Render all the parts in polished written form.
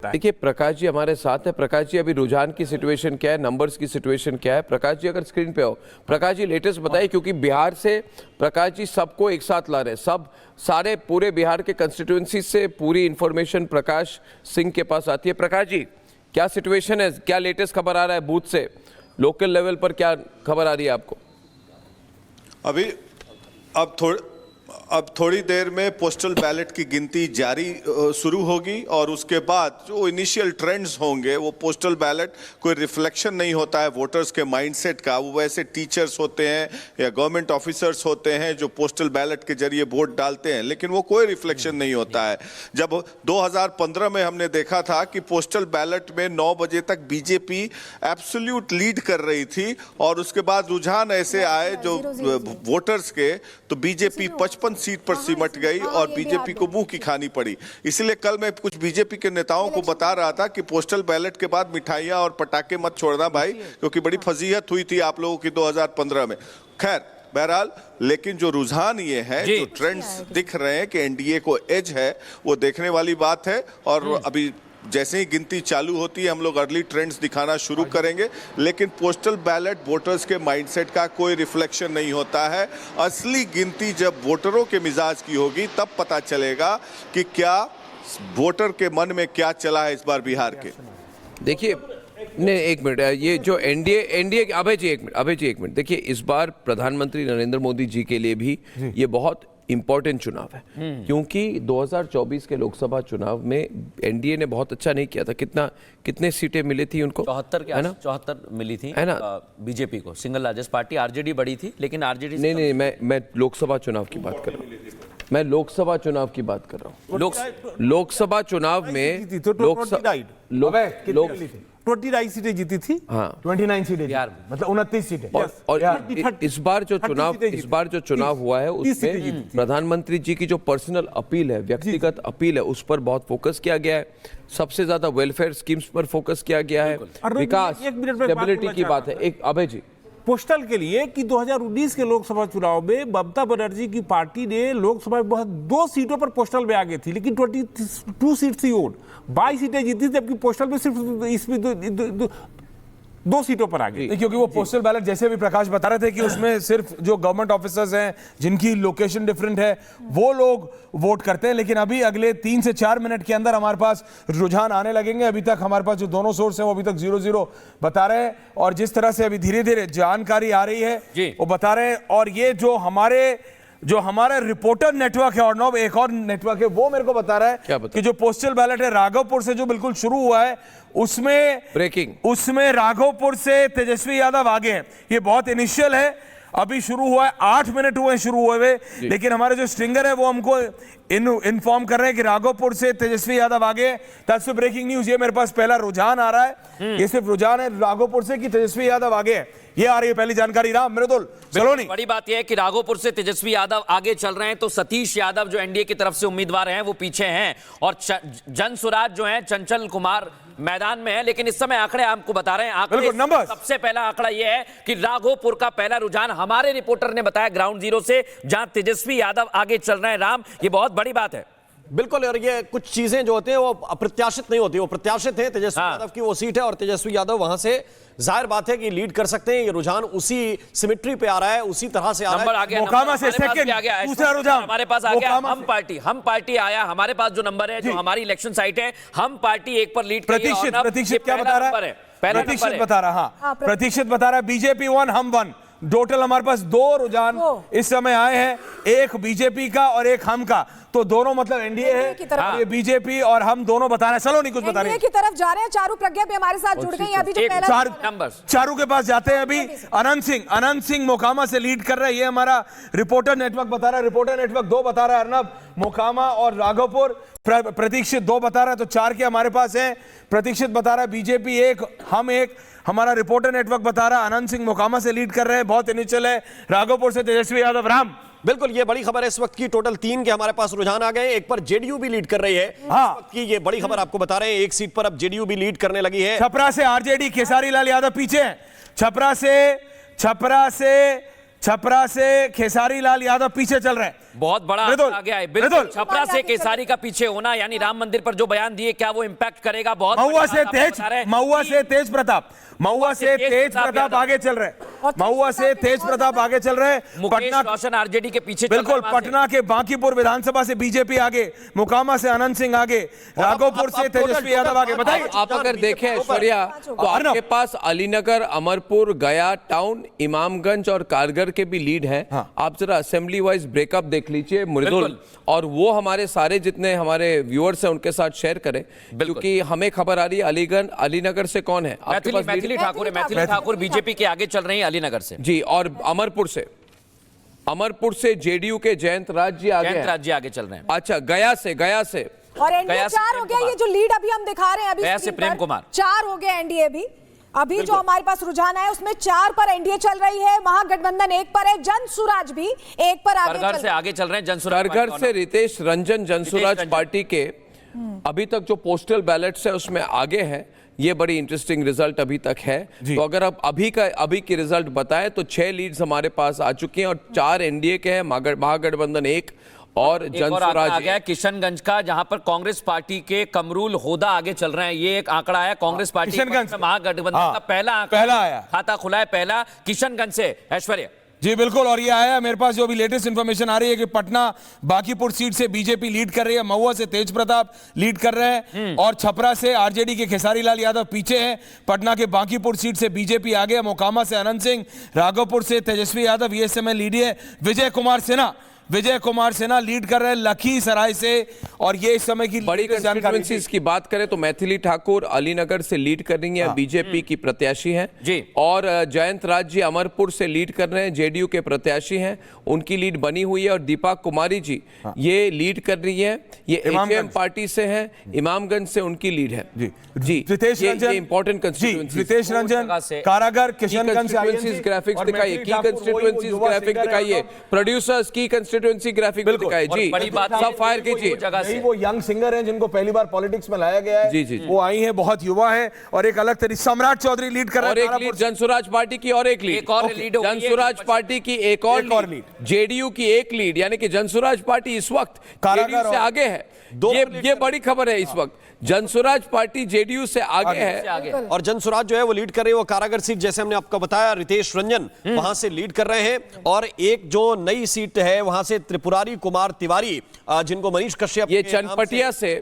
देखिए प्रकाश जी हमारे साथ है। प्रकाश जी अभी रुझान की सिचुएशन क्या है, नंबर्स की सिचुएशन क्या है? प्रकाश जी अगर स्क्रीन पे हो, प्रकाश जी लेटेस्ट बताइए, क्योंकि बिहार से प्रकाश जी सबको एक साथ ला रहे हैं, सब सारे पूरे बिहार के कंस्टिट्यूएंसी से पूरी इंफॉर्मेशन प्रकाश सिंह के पास आती है। प्रकाश जी क्या सिचुएशन है, क्या लेटेस्ट खबर आ रहा है बूथ से, लोकल लेवल पर क्या खबर आ रही है आपको? अब थोड़ी देर में पोस्टल बैलेट की गिनती जारी शुरू होगी और उसके बाद जो इनिशियल ट्रेंड्स होंगे वो पोस्टल बैलेट कोई रिफ्लेक्शन नहीं होता है वोटर्स के माइंडसेट का। वो वैसे टीचर्स होते हैं या गवर्नमेंट ऑफिसर्स होते हैं जो पोस्टल बैलेट के जरिए वोट डालते हैं, लेकिन वो कोई रिफ्लेक्शन नहीं होता है। जब 2015 में हमने देखा था कि पोस्टल बैलेट में 9 बजे तक बीजेपी एब्सोल्यूट लीड कर रही थी और उसके बाद रुझान ऐसे आए जो वोटर्स के, तो बीजेपी 55 सीट पर सिमट गई और बीजेपी को मुंह की खानी पड़ी। इसलिए कल मैं कुछ बीजेपी के नेताओं को बता रहा था कि पोस्टल बैलेट के बाद मिठाइयां और पटाखे मत छोड़ना भाई, क्योंकि बड़ी फजीहत हुई थी आप लोगों की 2015 में। खैर बहरहाल, लेकिन जो रुझान ये है, जो ट्रेंड्स दिख रहे हैं कि एनडीए को एज है, वो देखने वाली बात है। और अभी जैसे ही गिनती चालू होती है हम लोग अर्ली ट्रेंड्स दिखाना शुरू करेंगे, लेकिन पोस्टल बैलेट वोटर्स के माइंडसेट का कोई रिफ्लेक्शन नहीं होता है। असली गिनती जब वोटरों के मिजाज की होगी तब पता चलेगा कि क्या वोटर के मन में क्या चला है इस बार बिहार के। देखिए नहीं, एक मिनट, ये जो एनडीए अभय जी एक मिनट, देखिए इस बार प्रधानमंत्री नरेंद्र मोदी जी के लिए भी ये बहुत इंपॉर्टेंट चुनाव है, क्योंकि 2024 के लोकसभा चुनाव में एनडीए ने बहुत अच्छा नहीं किया था। कितने सीटें मिली थी उनको? 74 मिली थी, है ना? बीजेपी को सिंगल लार्जेस्ट पार्टी, आरजेडी बड़ी थी, लेकिन आरजेडी नहीं, मैं लोकसभा चुनाव की बात कर रहा हूँ। मैं लोकसभा चुनाव की बात कर रहा हूँ। लोकसभा चुनाव में 29 सीटें जीती थी। हाँ, 29 सीटें बिहार में, मतलब 29 सीटें। और इस बार जो चुनाव हुआ है उसमें प्रधानमंत्री जी की जो पर्सनल अपील है, व्यक्तिगत अपील है, उस पर बहुत फोकस किया गया है। सबसे ज्यादा वेलफेयर स्कीम्स पर फोकस किया गया है, विकास, स्टेबिलिटी की बात है। एक अभय जी पोस्टल के लिए कि 2019 के लोकसभा चुनाव में ममता बनर्जी की पार्टी ने लोकसभा में बहुत 2 सीटों पर पोस्टल में आगे थी, लेकिन 22 सीट थी वोट, 22 सीटें जीती, जबकि पोस्टल में सिर्फ इसमें 2 सीटों पर आगे। क्योंकि वो पोस्टल बैलेट, जैसे अभी प्रकाश बता रहे थे कि उसमें सिर्फ जो गवर्नमेंट ऑफिसर्स हैं जिनकी लोकेशन डिफरेंट है वो लोग वोट करते हैं, लेकिन अभी अगले 3 से 4 मिनट के अंदर हमारे पास रुझान आने लगेंगे। अभी तक हमारे पास जो दोनों सोर्स हैं वो अभी तक 0-0 बता रहे हैं, और जिस तरह से अभी धीरे धीरे जानकारी आ रही है वो बता रहे हैं। और ये जो हमारा रिपोर्टर नेटवर्क है, और एक और नेटवर्क है, वो मेरे को बता रहा है कि जो पोस्टल बैलेट है राघवपुर से जो बिल्कुल शुरू हुआ है, उसमें राघवपुर से तेजस्वी यादव आगे हैं। ये बहुत इनिशियल है, अभी शुरू हुआ है, 8 मिनट हुए शुरू हुए, लेकिन हमारे जो स्ट्रिंगर है वो हमको इन्फॉर्म कर रहे हैं कि राघवपुर से तेजस्वी यादव आगे। That's breaking news. ये मेरे पास पहला रुझान आ रहा है, ये सिर्फ रुझान है राघवपुर से कि तेजस्वी यादव आगे है, ये आ रही है पहली जानकारी। राम मृदुल सलोनी, बड़ी बात यह है कि राघोपुर से तेजस्वी यादव आगे चल रहे हैं, तो सतीश यादव जो एनडीए की तरफ से उम्मीदवार हैं वो पीछे हैं, और जन सुराज जो है चंचल कुमार मैदान में है। लेकिन इस समय आंकड़े आपको बता रहे हैं, आंकड़े सबसे पहला आंकड़ा यह है कि राघोपुर का पहला रुझान हमारे रिपोर्टर ने बताया ग्राउंड जीरो से, जहां तेजस्वी यादव आगे चल रहे हैं। राम, ये बहुत बड़ी बात है। बिल्कुल, और ये कुछ चीजें जो होती हैं वो अप्रत्याशित नहीं होती, वो प्रत्याशित है। तेजस्वी यादव की वो सीट है और तेजस्वी यादव वहां से जाहिर बात है कि लीड कर सकते हैं। ये रुझान उसी सिमेट्री पे आ रहा है, उसी तरह से आ रहा है। मोकामा से सेकंड, दूसरा रुझान हमारे पास आ गया। हम पार्टी आया, हमारे पास जो नंबर है, जो हमारी इलेक्शन साइट है, हम पार्टी 1 पर लीड। प्रतीक्षित क्या बता रहा है? प्रतीक्षित बता रहा है बीजेपी 1 हम 1। टोटल हमारे पास 2 रुझान इस समय आए हैं, एक बीजेपी का और एक हम का, तो दोनों मतलब एनडीए है, ये बीजेपी और हम दोनों बता रहे हैं। चलो नहीं कुछ बता रहे हैं, की तरफ जा रहे हैं। चारू प्रज्ञा भी हमारे साथ जुड़ गई। अभी जो पहला नंबर चारू के पास जाते हैं। अभी अनंत सिंह मोकामा से लीड कर रहे हैं, ये हमारा रिपोर्टर नेटवर्क बता रहा है। रिपोर्टर नेटवर्क 2 बता रहा है, अर्नब, मोकामा और राघवपुर। प्रतीक्षित 2 बता रहा है, तो 4 के हमारे पास है। प्रतीक्षित बता रहा है बीजेपी 1 हम 1, हमारा रिपोर्टर नेटवर्क बता रहा है अनंत सिंह मोकामा से लीड कर रहे हैं, बहुत इनिशियल है। राघवपुर से तेजस्वी यादव। राम, बिल्कुल, ये बड़ी खबर है इस वक्त की। टोटल 3 के हमारे पास रुझान आ गए, एक पर जेडीयू भी लीड कर रही है। हाँ, इस वक्त की ये बड़ी खबर आपको बता रहे हैं, एक सीट पर अब जेडीयू भी लीड करने लगी है। छपरा से आरजेडी खेसारी लाल यादव पीछे हैं। छपरा से खेसारी लाल यादव पीछे चल रहे हैं। बहुत बड़ा मृदुल, आ गया है। बिल्कुल मृदुल। छपरा से केसारी का पीछे होना, यानी राम मंदिर पर जो बयान दिए, क्या वो इम्पैक्ट करेगा? बहुत महुआ बड़ी से बात आप तेज बता रहे हैं। महुआ से तेज प्रताप महुआ से तेज प्रताप आगे चल रहे हैं। महुआ से तेज प्रताप आगे चल रहे हैं। मुकेश रोशन आरजेडी के पीछे चल रहा है बिल्कुल, वहां से। पटना के बांकीपुर विधानसभा से बीजेपी आगे, मोकामा से अनंत सिंह आगे, राघोपुर से तेजस्वी यादव आगे। बताइए आप अगर देखें ऐश्वर्या, तो आपके पास अलीनगर, अमरपुर, गया टाउन, इमामगंज और कारगर के भी लीड हैं। आप जरा असेंबली वाइज ब्रेकअप देख लीजिए मृदुल, और वो हमारे सारे जितने हमारे व्यूअर्स हैं उनके साथ शेयर करें, क्योंकि हमें खबर आ रही है अलीनगर से कौन है आपके पास मैथिली ठाकुर है। मैथिली ठाकुर बीजेपी के आगे चल रही है अलीनगर से जी, और अमरपुर से जेडीयू के जयंत राज जी आगे जयंत हैं। राज जी आगे चल रहे हैं। अच्छा, गया से और एनडीए गया से 4 हो प्रेम गया। कुमार। ये जो लीड अभी हम दिखा रहे हैं अभी गया से स्क्रीन प्रेम पर, कुमार। 4 हो गया एनडीए भी। अभी जो हमारे पास रुझान है उसमें 4 पर एनडीए चल रही है, महागठबंधन 1 पर है, जन सुराज भी 1 पर आगे करघर से आगे चल रहे हैं जनसुराज करघर से रितेश रंजन जनसुराज पार्टी के अभी तक जो पोस्टल बैलेट्स है उसमें आगे है। ये बड़ी इंटरेस्टिंग रिजल्ट अभी तक है। तो अगर आप अभी की रिजल्ट बताएं तो 6 लीड्स हमारे पास आ चुकी हैं और 4 एनडीए के हैं, महागठबंधन 1 और एक और आंकड़ा जनसुराज आ गया है किशनगंज का, जहां पर कांग्रेस पार्टी के कमरूल होदा आगे चल रहे हैं। ये एक आंकड़ा है कांग्रेस पार्टी किशनगंज में महागठबंधन का पहला आया खाता खुला है, पहला किशनगंज से। ऐश्वर्या जी बिल्कुल, और ये आया मेरे पास जो अभी लेटेस्ट इंफॉर्मेशन आ रही है कि पटना बांकीपुर सीट से बीजेपी लीड कर रही है, महुआ से तेज प्रताप लीड कर रहे हैं, और छपरा से आरजेडी के खेसारी लाल यादव पीछे हैं। पटना के बांकीपुर सीट से बीजेपी आगे है, मोकामा से अनंत सिंह, राघोपुर से तेजस्वी यादव, ये समय लीड है। विजय कुमार सिन्हा लीड कर रहे हैं लखीसराय से, और ये इस समय की बड़ी कंस्टिट्यूएंसीज की बात करें तो मैथिली ठाकुर अलीनगर से लीड कर रही हैं, बीजेपी की प्रत्याशी हैं जी। और जयंत राज जी अमरपुर से लीड कर रहे हैं, जेडीयू के प्रत्याशी हैं, उनकी लीड बनी हुई है। और दीपा कुमारी जी ये लीड कर रही हैं, ये एचएम पार्टी से हैं, इमामगंज से उनकी लीड है जी। रितेश रंजन इंपॉर्टेंट कंस्टिट्यूएंसी, रितेश रंजन कारागर किशनगंज से ग्राफिक्स दिखाइए, की कंस्टिट्यूएंसीज ग्राफिक दिखाइए, प्रोड्यूसर्स की कंस्टिट्यूएंसी ग्राफिक दिखाइए जी। बड़ी बात सब फायर कीजिए। जगह से वो यंग सिंगर हैं जिनको पहली बार पॉलिटिक्स में लाया गया है, जी। वो आई हैं, बहुत युवा हैं, और एक अलग तरीके सम्राट चौधरी लीड कर रहे और हैं एक लीड जनसुराज पार्टी की, और एक लीड जनसुराज पार्टी की, एक और लीड जेडीयू की, एक लीड, यानी कि जनसुराज पार्टी इस वक्त जेडीयू से आगे है। ये बड़ी खबर है इस वक्त, जनसुराज पार्टी जेडीयू से आगे है। और जनसुराज जो है वो लीड कर रही है, वो कारागर सीट जैसे हमने आपको बताया, रितेश रंजन वहां से लीड कर रहे हैं। और एक जो नई सीट है वहां से त्रिपुरारी कुमार तिवारी, जिनको मनीष कश्यप ये चनपटिया से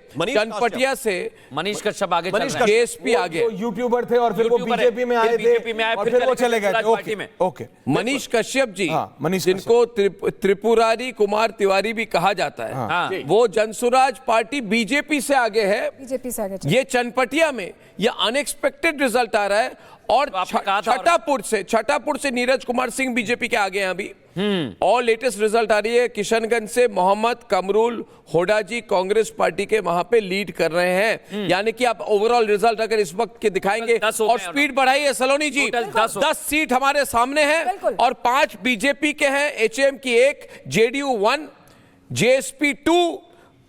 मनीष कश्यप आगे चल रहे हैं। जेएसपी आगे, यूट्यूबर थे और फिर वो बीजेपी में आए थे, और फिर वो चले गए थे। ओके, मनीष कश्यप जी, मनीष जिनको त्रिपुरारी कुमार तिवारी भी कहा जाता है, वो जनसुराज पार्टी बीजेपी से आगे है। बीजेपी से आगे ये चनपटिया में ये अनएक्सपेक्टेड रिजल्ट आ रहा है। और छठापुर से नीरज कुमार सिंह बीजेपी के आगे हैं अभी। और लेटेस्ट रिजल्ट आ रही है किशनगंज से मोहम्मद कमरुल होडा जी कांग्रेस पार्टी के वहां पे लीड कर रहे हैं। यानी कि आप ओवरऑल रिजल्ट अगर इस वक्त के दिखाएंगे, और स्पीड बढ़ाइए सलोनी जी, 10 सीट हमारे सामने है और 5 बीजेपी के हैं, एचएम की 1, जेडीयू 1, जेएसपी 2,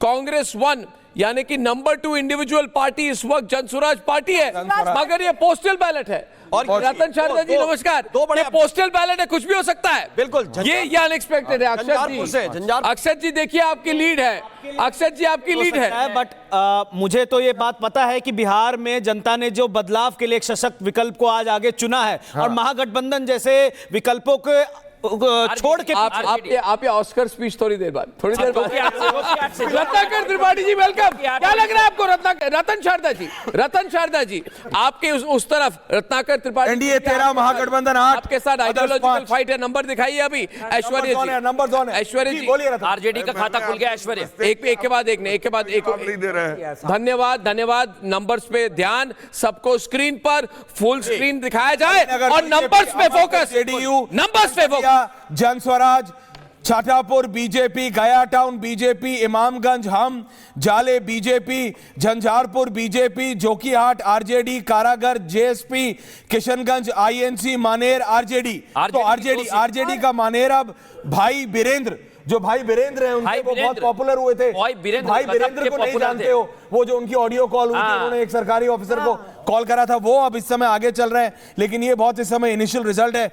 कांग्रेस 1, यानी कि नंबर 2 इंडिविजुअल पार्टी इस वक्त जनसुराज पार्टी है। मगर ये पोस्टल बैलेट है। और रतन शारदा जी नमस्कार, ये पोस्टल बैलेट है, कुछ भी हो सकता है। बिल्कुल, ये अनएक्सपेक्टेड है। अक्षत जी देखिए आपकी लीड है, अक्षत जी आपकी लीड है। बट मुझे तो ये बात पता है कि बिहार में जनता ने जो बदलाव के लिए एक सशक्त विकल्प को आज आगे चुना है, और महागठबंधन जैसे विकल्पों के छोड़ के आप ये ऑस्कर स्पीच थोड़ी देर बाद रत्नाकर त्रिपाठी जी वेलकम। क्या लग रहा है आपको रतन शारदा जी आपके उस तरफ रत्नाकर त्रिपाठी, एनडीए 13 महागठबंधन 8, आपके साथ आइडियोलॉजिकल फाइट है। नंबर दिखाइए अभी ऐश्वर्या जी, नंबर जोन है, ऐश्वर्या जी बोलिए। आरजेडी का खाता खुल गया। ऐश्वर्या एक के बाद एक। धन्यवाद। नंबर्स पे ध्यान, सबको स्क्रीन पर फुल स्क्रीन दिखाया जाए और नंबर्स पे फोकस, नंबर्स पे focus. Jan Suraaj, Chhatapur BJP, Gaya town BJP, Imamganj HAM, Jale BJP, Jhanjharpur BJP, Jokihat RJD, Kargahar JSP, Kishanganj INC, Maner RJD. तो आरजेडी का मानेर अब भाई बीरेंद्र, जो भाई बीरेंद्र हैं उनके वो बहुत पॉपुलर हुए थे। भाई बीरेंद्र को नहीं जानते हो, वो जो उनकी ऑडियो कॉल हुई थी, उन्होंने एक सरकारी ऑफिसर को कॉल करा था, वो अब इस समय आगे चल रहे हैं। लेकिन ये बहुत इस समय इनिशियल रिजल्ट है।